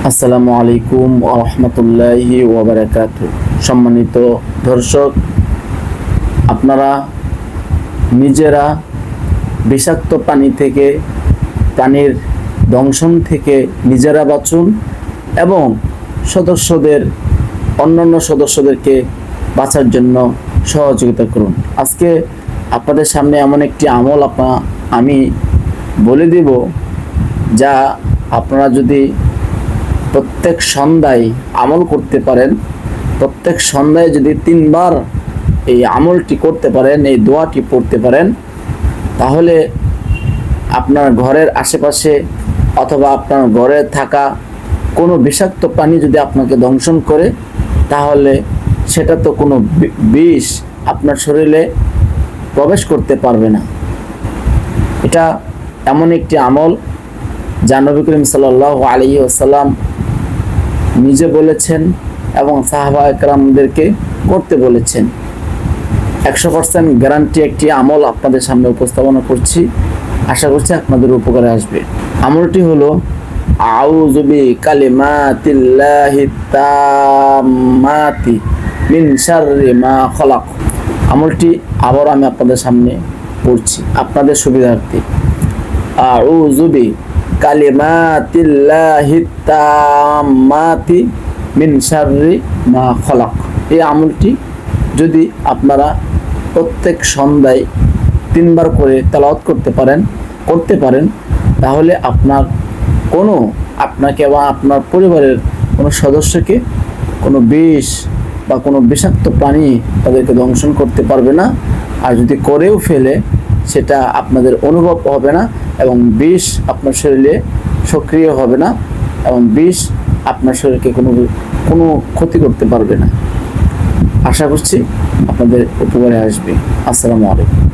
আসসালামু আলাইকুম ওয়া রাহমাতুল্লাহি ওয়া বারাকাতুহু। সম্মানিত দর্শক, আপনারা নিজেরা বিষাক্ত পানি থেকে, পানির দংশন থেকে নিজেরা বাঁচুন এবং অন্যান্য সদস্যদেরকে বাঁচার জন্য সহযোগিতা করুন। আজকে আপনাদের সামনে এমন একটি আমল আমি বলে দিব, যা আপনারা যদি প্রত্যেক সন্ধ্যায় আমল করতে পারেন, প্রত্যেক সন্ধ্যায় যদি 3 বার এই আমলটি করতে পারেন, এই দোয়াটি পড়তে পারেন, তাহলে আপনার ঘরের আশেপাশে অথবা আপনার ঘরে থাকা কোনো বিষাক্ত প্রাণী যদি আপনাকে দংশন করে, তাহলে সেটা তো কোনো বিষ আপনার শরীরে প্রবেশ করতে পারবে না। এটা এমন একটি আমল যা নবী করিম সাল্লাল্লাহু আলাইহি ওয়াসাল্লাম নিজে বলেছেন এবং সাহাবা একরামদেরকে করতে বলেছেন। 100% গ্যারান্টি একটি আমল আপনাদের সামনে উপস্থাপনা করছি, আশা করছি আপনাদের উপকারে আসবে। আমলটি হলো আউযু বিকালিমাতিল্লাহি তাম্মাতি মিন শাররি মা খলাক। আমলটি আবার আমি আপনাদের সামনে পড়ছি আপনাদের সুবিধার্থে। আউযু বিকালিমাতিল্লাহি তাম্মাতি মিন শাররি মা খলাক। এই আমলটি যদি আপনারা প্রত্যেক সন্ধ্যায় 3 বার করে তেলাওয়াত করতে পারেন, তাহলে আপনাকে বা আপনার পরিবারের কোনো সদস্যকে কোনো বিষ বা কোনো বিষাক্ত প্রাণী তাদেরকে দংশন করতে পারবে না। আর যদি করেও ফেলে, সেটা আপনাদের অনুভব হবে না এবং বিষ আপনার শরীরে সক্রিয় হবে না এবং বিষ আপনার শরীরকে কোনো ক্ষতি করতে পারবে না। আশা করছি আপনাদের উপকারে আসবে। আসসালামু আলাইকুম।